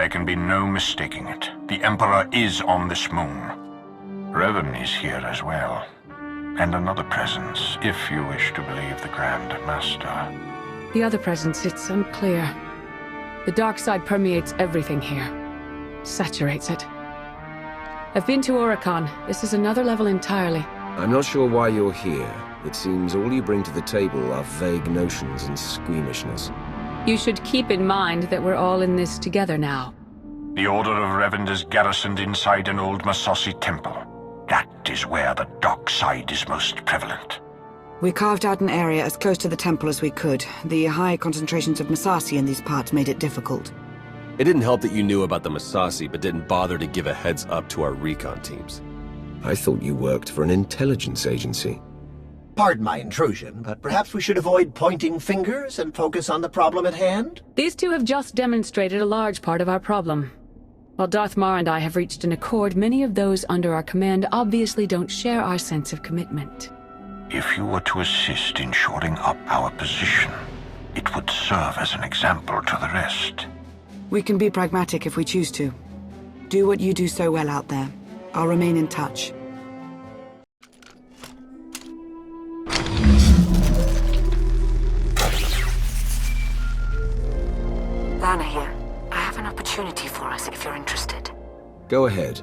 There can be no mistaking it. The Emperor is on this moon. Revan is here as well. And another presence, if you wish to believe the Grand Master. The other presence, it's unclear. The dark side permeates everything here. Saturates it. I've been to Oricon. This is another level entirely. I'm not sure why you're here. It seems all you bring to the table are vague notions and squeamishness. You should keep in mind that we're all in this together now. The Order of Revan is garrisoned inside an old Masasi temple. That is where the dark side is most prevalent. We carved out an area as close to the temple as we could. The high concentrations of Masasi in these parts made it difficult. It didn't help that you knew about the Masasi, but didn't bother to give a heads up to our recon teams. I thought you worked for an intelligence agency. Pardon my intrusion, but perhaps we should avoid pointing fingers and focus on the problem at hand? These two have just demonstrated a large part of our problem. While Darth Marr and I have reached an accord, many of those under our command obviously don't share our sense of commitment. If you were to assist in shoring up our position, it would serve as an example to the rest. We can be pragmatic if we choose to. Do what you do so well out there. I'll remain in touch. Lana here. I have an opportunity for us if you're interested. Go ahead.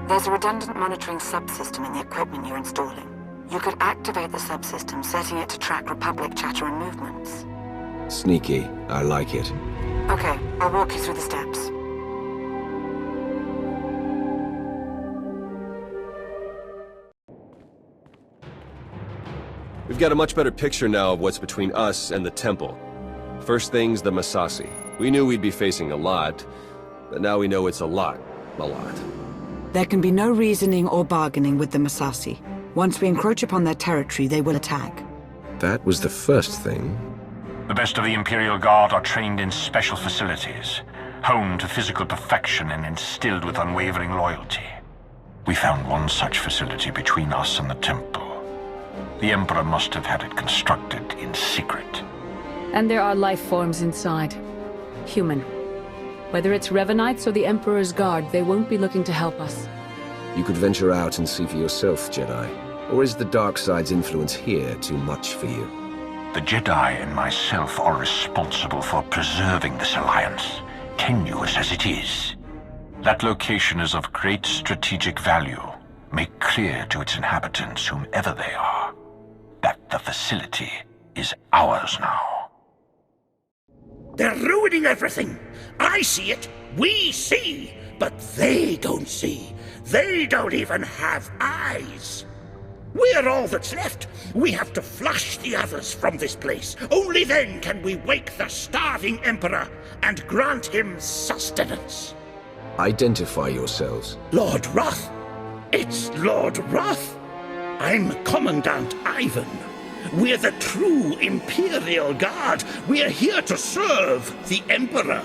There's a redundant monitoring subsystem in the equipment you're installing. You could activate the subsystem, setting it to track Republic chatter and movements. Sneaky. I like it. Okay, I'll walk you through the steps. We've got a much better picture now of what's between us and the temple. First thing's the Masasi. We knew we'd be facing a lot, but now we know it's a lot. A lot. There can be no reasoning or bargaining with the Masasi. Once we encroach upon their territory, they will attack. That was the first thing. The best of the Imperial Guard are trained in special facilities, honed to physical perfection and instilled with unwavering loyalty. We found one such facility between us and the temple. The Emperor must have had it constructed in secret. And there are life forms inside. Human. Whether it's Revanites or the Emperor's Guard, they won't be looking to help us. You could venture out and see for yourself, Jedi. Or is the dark side's influence here too much for you? The Jedi and myself are responsible for preserving this alliance, tenuous as it is. That location is of great strategic value. Make clear to its inhabitants, whomever they are, that the facility is ours now. They're ruining everything. I see it. We see. But they don't see. They don't even have eyes. We're all that's left. We have to flush the others from this place. Only then can we wake the starving Emperor and grant him sustenance. Identify yourselves. Lord Roth. It's Lord Roth. I'm Commandant Yavin. We're the true Imperial Guard. We're here to serve the Emperor.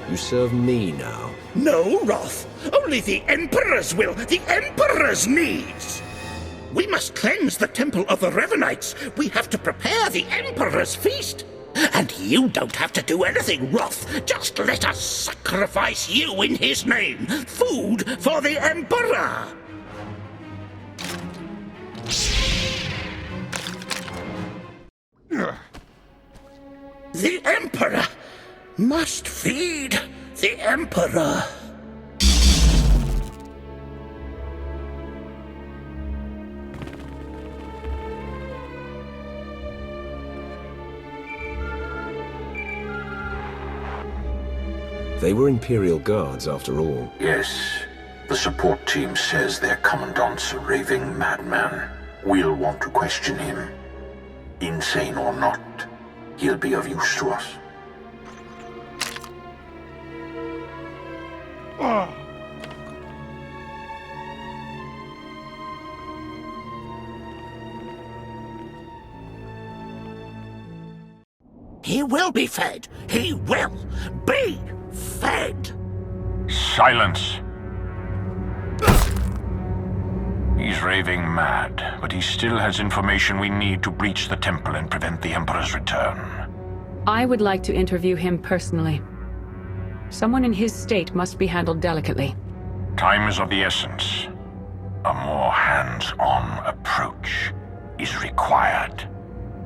You serve me now. No, Roth. Only the Emperor's will. The Emperor's needs. We must cleanse the temple of the Revanites. We have to prepare the Emperor's feast. And you don't have to do anything, Roth. Just let us sacrifice you in his name. Food for the Emperor. The Emperor must feed the Emperor. They were Imperial Guards, after all. Yes. The support team says their commandant's a raving madman. We'll want to question him. Insane or not, he'll be of use to us. He will be fed. He will be fed. Silence! He's raving mad, but he still has information we need to breach the temple and prevent the Emperor's return. I would like to interview him personally. Someone in his state must be handled delicately. Time is of the essence. A more hands-on approach is required.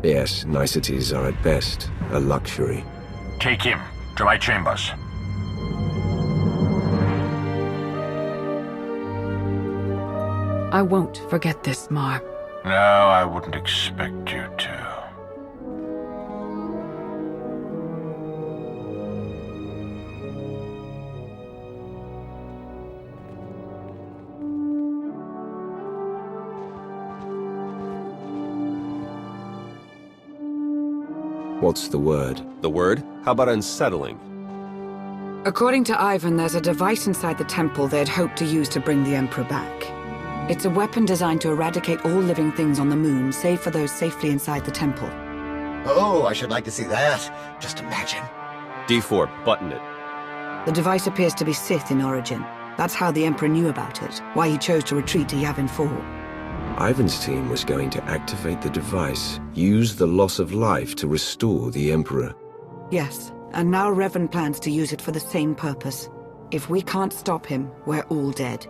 Yes, niceties are at best a luxury. Take him to my chambers. I won't forget this, Marr. No, I wouldn't expect you to. What's the word? The word? How about unsettling? According to Yavin, there's a device inside the temple they'd hoped to use to bring the Emperor back. It's a weapon designed to eradicate all living things on the moon, save for those safely inside the temple. Oh, I should like to see that. Just imagine. D4, button it. The device appears to be Sith in origin. That's how the Emperor knew about it, why he chose to retreat to Yavin 4. Ivan's team was going to activate the device, use the loss of life to restore the Emperor. Yes, and now Revan plans to use it for the same purpose. If we can't stop him, we're all dead.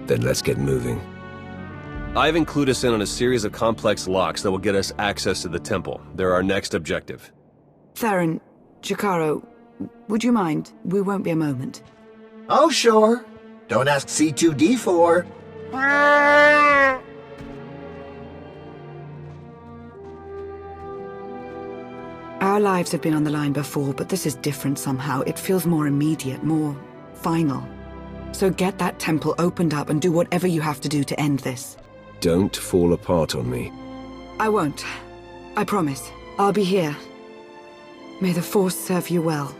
Then let's get moving. Ivan clued us in on a series of complex locks that will get us access to the temple. They're our next objective. Theron, Chikaro, would you mind? We won't be a moment. Oh, sure. Don't ask C2D4. Our lives have been on the line before, but this is different somehow. It feels more immediate, more final. So get that temple opened up and do whatever you have to do to end this. Don't fall apart on me. I won't. I promise. I'll be here. May the Force serve you well.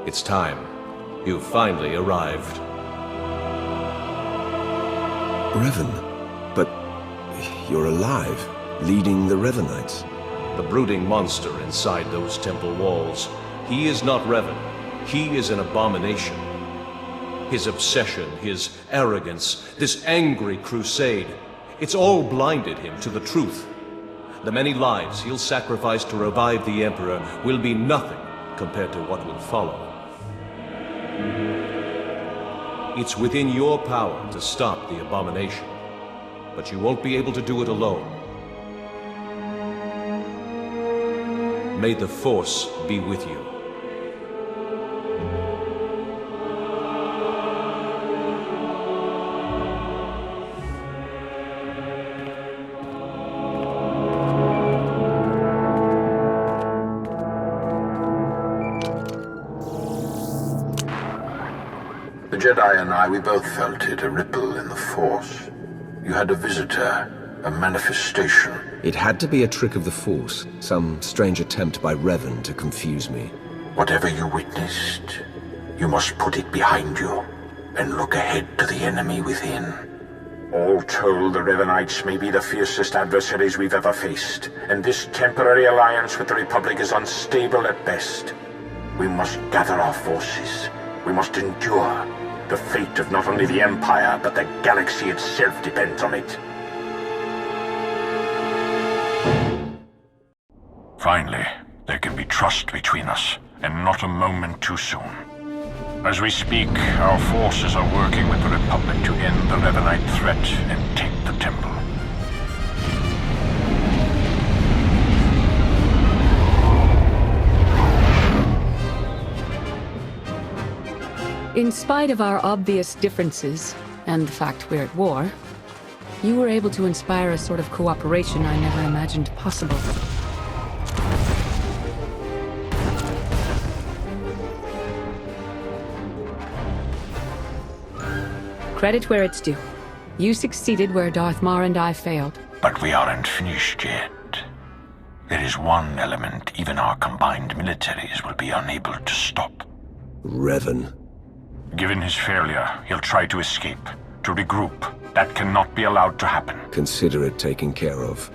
It's time. You've finally arrived. Revan? But you're alive, leading the Revanites. The brooding monster inside those temple walls. He is not Revan. He is an abomination. His obsession, his arrogance, this angry crusade, it's all blinded him to the truth. The many lives he'll sacrifice to revive the Emperor will be nothing compared to what will follow. It's within your power to stop the abomination, but you won't be able to do it alone. May the Force be with you. The Jedi and I, we both felt it, a ripple in the Force. You had a visitor, a manifestation. It had to be a trick of the Force, some strange attempt by Revan to confuse me. Whatever you witnessed, you must put it behind you and look ahead to the enemy within. All told, the Revanites may be the fiercest adversaries we've ever faced, and this temporary alliance with the Republic is unstable at best. We must gather our forces. We must endure. The fate of not only the Empire, but the galaxy itself depends on it. Finally, there can be trust between us, and not a moment too soon. As we speak, our forces are working with the Republic to end the Revanite threat and take the temple. In spite of our obvious differences, and the fact we're at war, you were able to inspire a sort of cooperation I never imagined possible. Credit where it's due. You succeeded where Darth Marr and I failed. But we aren't finished yet. There is one element even our combined militaries will be unable to stop. Revan. Given his failure, he'll try to escape, to regroup, That cannot be allowed to happen. Consider it taken care of.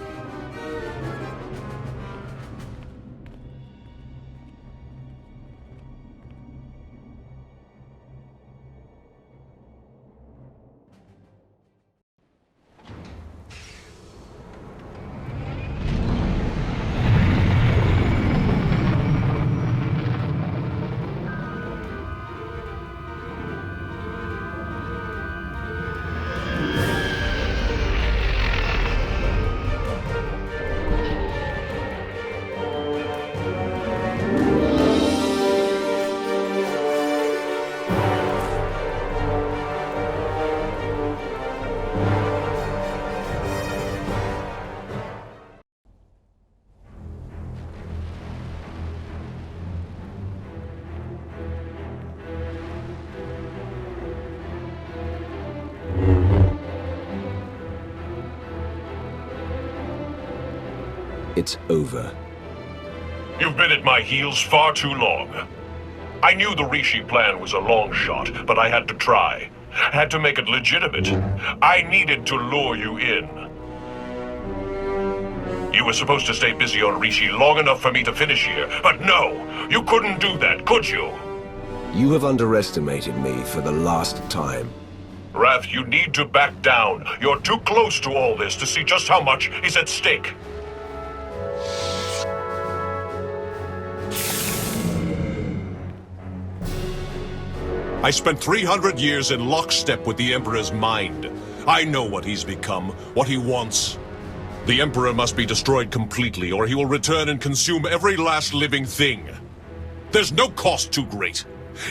It's over. You've been at my heels far too long. I knew the Rishi plan was a long shot, but I had to try. Had to make it legitimate. I needed to lure you in. You were supposed to stay busy on Rishi long enough for me to finish here, but no! You couldn't do that, could you? You have underestimated me for the last time. Wrath, you need to back down. You're too close to all this to see just how much is at stake. I spent 300 years in lockstep with the Emperor's mind. I know what he's become, what he wants. The Emperor must be destroyed completely, or he will return and consume every last living thing. There's no cost too great.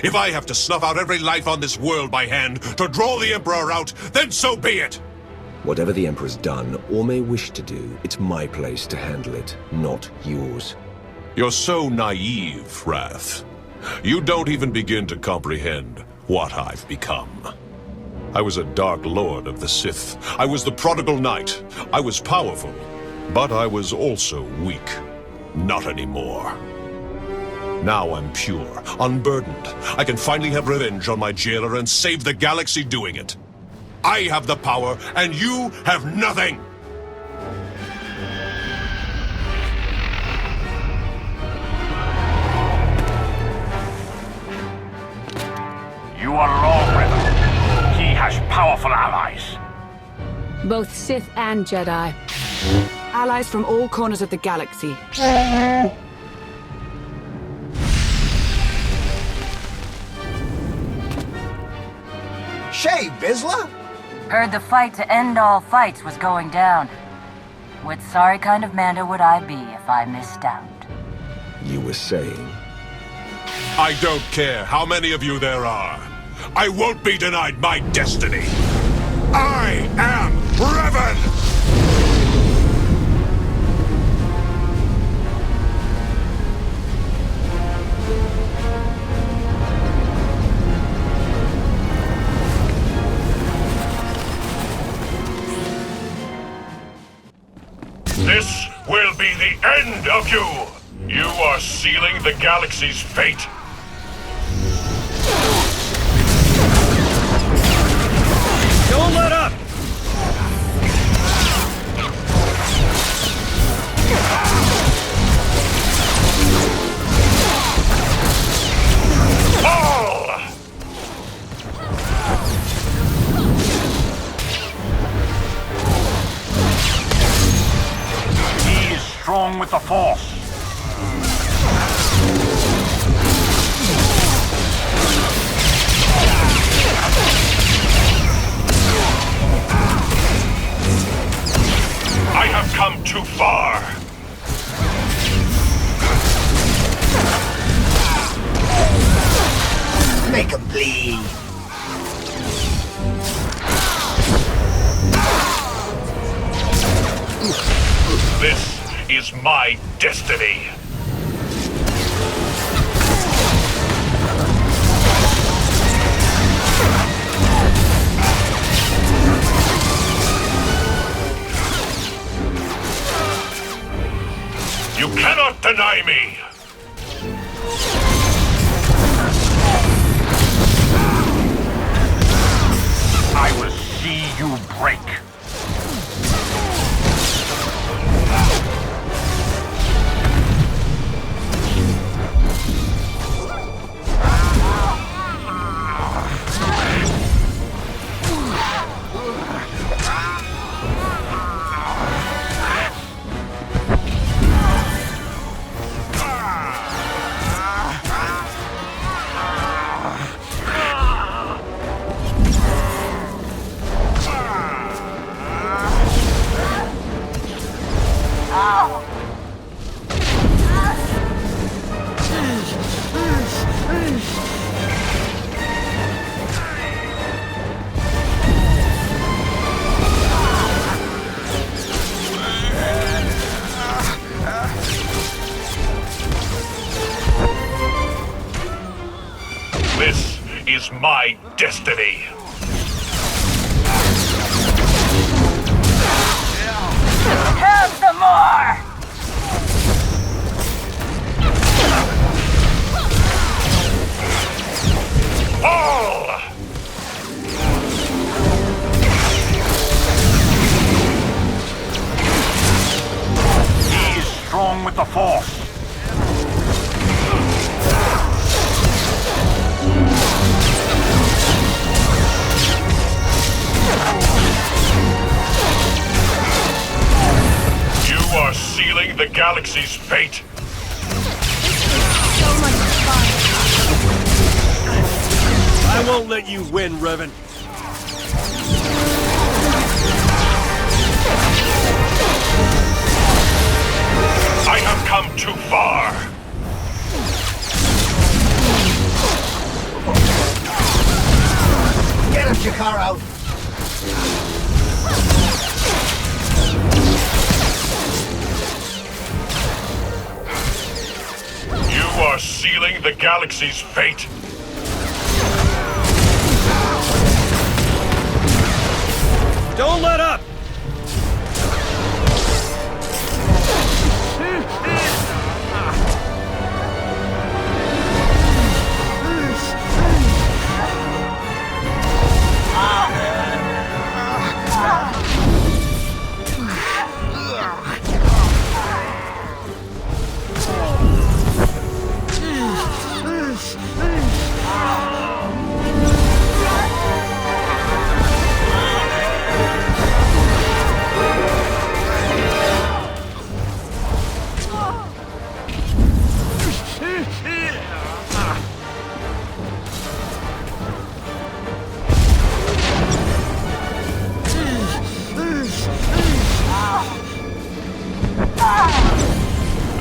If I have to snuff out every life on this world by hand to draw the Emperor out, then so be it! Whatever the Emperor's done, or may wish to do, it's my place to handle it, not yours. You're so naive, Wrath. You don't even begin to comprehend what I've become. I was a Dark Lord of the Sith. I was the prodigal knight. I was powerful, but I was also weak. Not anymore. Now I'm pure, unburdened. I can finally have revenge on my jailer and save the galaxy doing it. I have the power, and you have nothing! You are wrong, Revan. He has powerful allies. Both Sith and Jedi. Allies from all corners of the galaxy. Shay, Vizsla? Heard the fight to end all fights was going down. What sorry kind of Manda would I be if I missed out? You were saying? I don't care how many of you there are. I won't be denied my destiny. I am Revan! This will be the end of you! You are sealing the galaxy's fate! Don't let up! Fall! He is strong with the Force. I have come too far. Make him bleed. This is my destiny. You cannot deny me! I will see you break. This is my destiny. Have some more! All! He is strong with the Force. You are sealing the galaxy's fate. So much fun. I won't let you win, Revan. I have come too far. Get him, Jakaro! You are sealing the galaxy's fate. Don't let up!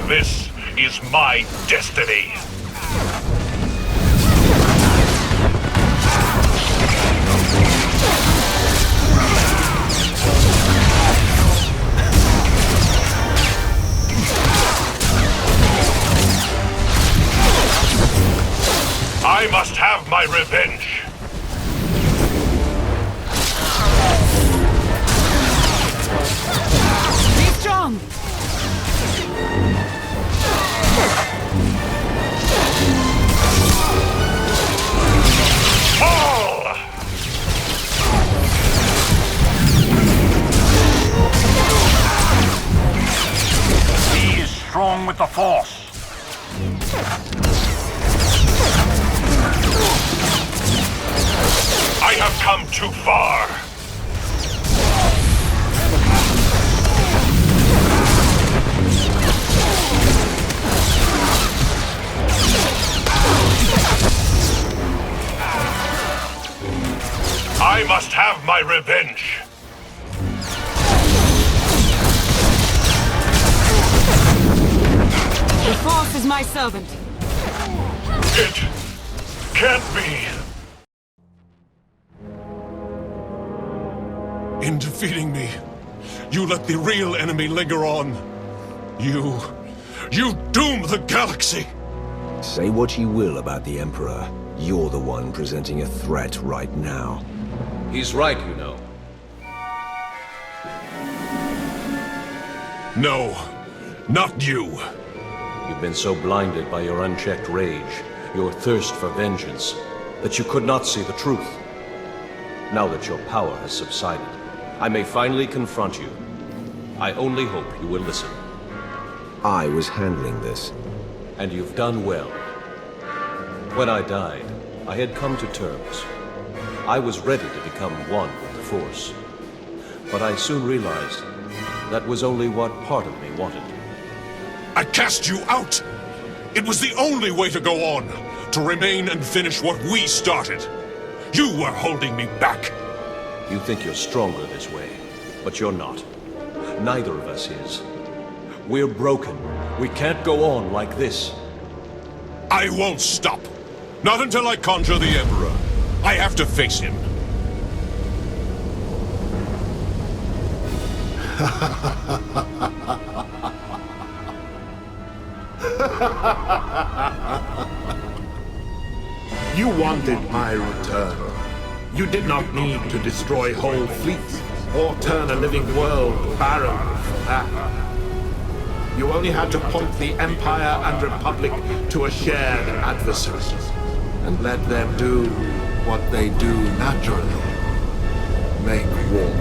This is my destiny. I must have my revenge. Be strong! Fall! He is strong with the Force. I have come too far. I must have my revenge. The Force is my servant. It can't be. In defeating me, you let the real enemy linger on. You doom the galaxy! Say what you will about the Emperor. You're the one presenting a threat right now. He's right, you know. No, not you. You've been so blinded by your unchecked rage, your thirst for vengeance, that you could not see the truth. Now that your power has subsided, I may finally confront you. I only hope you will listen. I was handling this. And you've done well. When I died, I had come to terms. I was ready to become one with the Force. But I soon realized that was only what part of me wanted. I cast you out! It was the only way to go on, to remain and finish what we started. You were holding me back. You think you're stronger this way, but you're not. Neither of us is. We're broken. We can't go on like this. I won't stop. Not until I conjure the Emperor. I have to face him. You wanted my return. You did not need to destroy whole fleets or turn a living world barren for that. You only had to point the Empire and Republic to a shared adversary and let them do what they do naturally. Make war.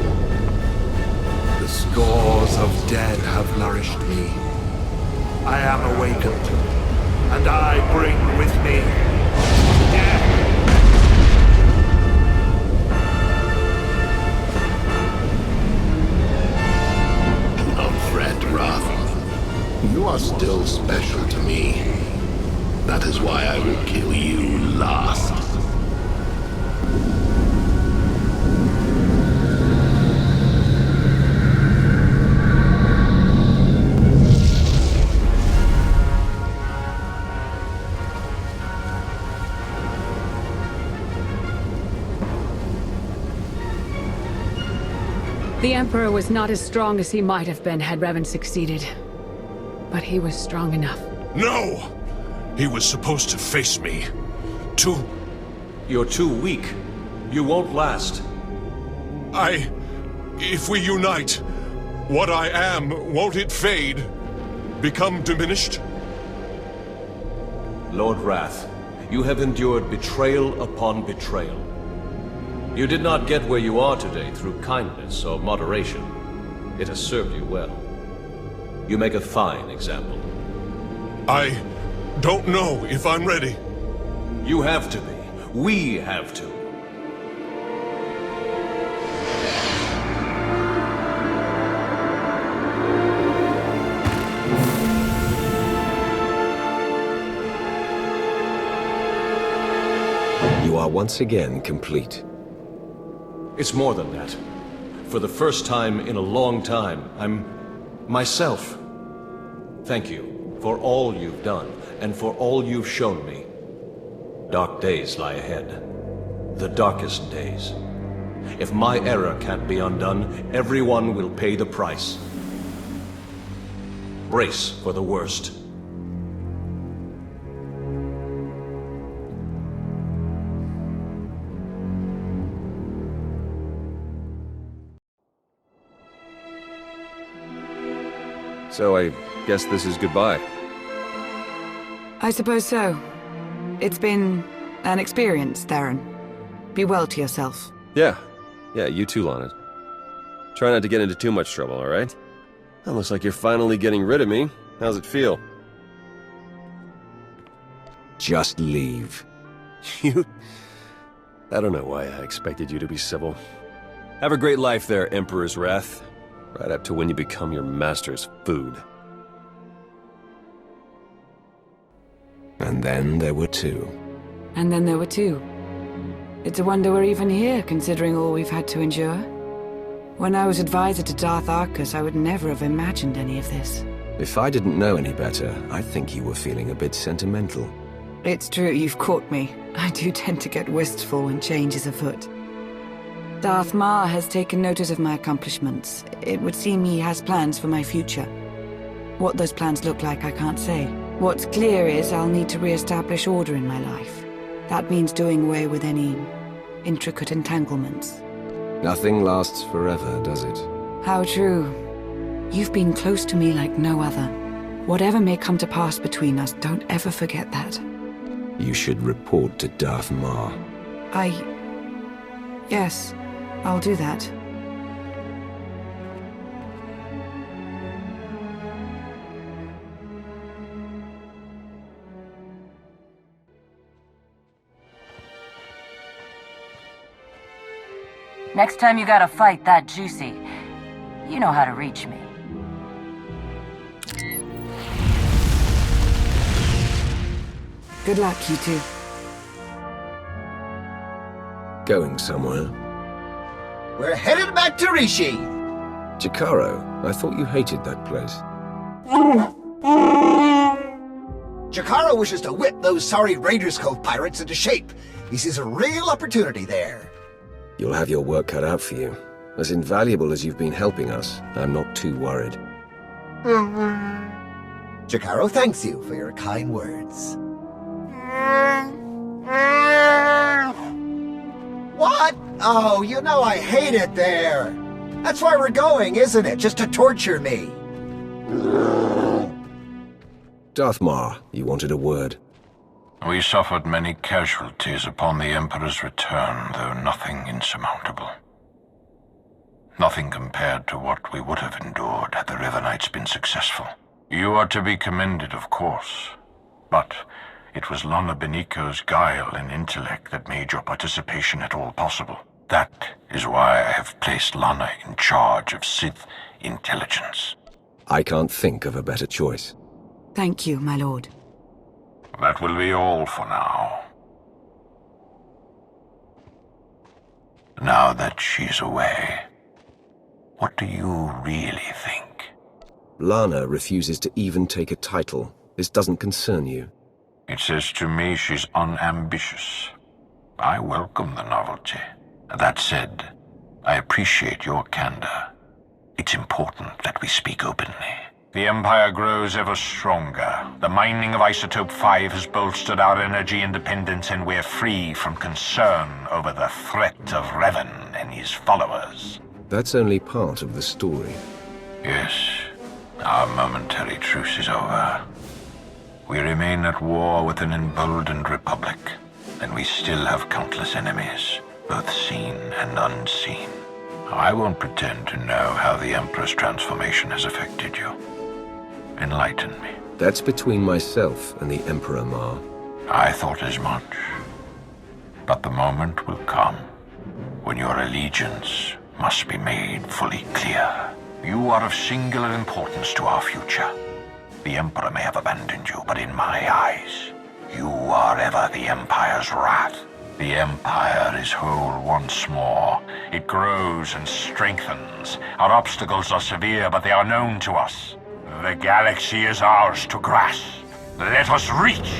The scores of dead have nourished me. I am awakened, and I bring with me death. No threat, Darth. You are still special to me. That is why I will kill you last. The Emperor was not as strong as he might have been had Revan succeeded. But he was strong enough. No! He was supposed to face me. You're too weak. You won't last. If we unite, what I am, won't it fade? Become diminished? Lord Wrath, you have endured betrayal upon betrayal. You did not get where you are today through kindness or moderation. It has served you well. You make a fine example. I don't know if I'm ready. You have to be. We have to. You are once again complete. It's more than that. For the first time in a long time, I'm myself. Thank you for all you've done, and for all you've shown me. Dark days lie ahead. The darkest days. If my error can't be undone, everyone will pay the price. Brace for the worst. So I guess this is goodbye. I suppose so. It's been an experience, Theron. Be well to yourself. Yeah, you too, Lana. Try not to get into too much trouble, alright? That looks like you're finally getting rid of me. How's it feel? Just leave. I don't know why I expected you to be civil. Have a great life there, Emperor's Wrath. Right up to when you become your master's food. And then there were two. And then there were two. It's a wonder we're even here, considering all we've had to endure. When I was advisor to Darth Arcus, I would never have imagined any of this. If I didn't know any better, I'd think you were feeling a bit sentimental. It's true, you've caught me. I do tend to get wistful when change is afoot. Darth Marr has taken notice of my accomplishments. It would seem he has plans for my future. What those plans look like, I can't say. What's clear is I'll need to re-establish order in my life. That means doing away with any intricate entanglements. Nothing lasts forever, does it? How true. You've been close to me like no other. Whatever may come to pass between us, don't ever forget that. You should report to Darth Marr. Yes, I'll do that. Next time you got a fight that juicy, you know how to reach me. Good luck, you two. Going somewhere? We're headed back to Rishi. Jakaro, I thought you hated that place. Jakaro wishes to whip those sorry Raiders Cove pirates into shape. He sees a real opportunity there. You'll have your work cut out for you. As invaluable as you've been helping us, I'm not too worried. Jakaro thanks you for your kind words. What? Oh, you know I hate it there. That's why we're going, isn't it? Just to torture me. Darth Marr, you wanted a word. We suffered many casualties upon the Emperor's return, though nothing insurmountable. Nothing compared to what we would have endured had the Revanites been successful. You are to be commended, of course, but it was Lana Beniko's guile and intellect that made your participation at all possible. That is why I have placed Lana in charge of Sith intelligence. I can't think of a better choice. Thank you, my lord. That will be all for now. Now that she's away, what do you really think? Lana refuses to even take a title. This doesn't concern you. It says to me she's unambitious. I welcome the novelty. That said, I appreciate your candor. It's important that we speak openly. The Empire grows ever stronger. The mining of Isotope 5 has bolstered our energy independence, and we're free from concern over the threat of Revan and his followers. That's only part of the story. Yes, our momentary truce is over. We remain at war with an emboldened republic, and we still have countless enemies, both seen and unseen. I won't pretend to know how the Emperor's transformation has affected you. Enlighten me. That's between myself and the Emperor, Marr. I thought as much. But the moment will come when your allegiance must be made fully clear. You are of singular importance to our future. The Emperor may have abandoned you, but in my eyes, you are ever the Empire's wrath. The Empire is whole once more. It grows and strengthens. Our obstacles are severe, but they are known to us. The galaxy is ours to grasp. Let us reach!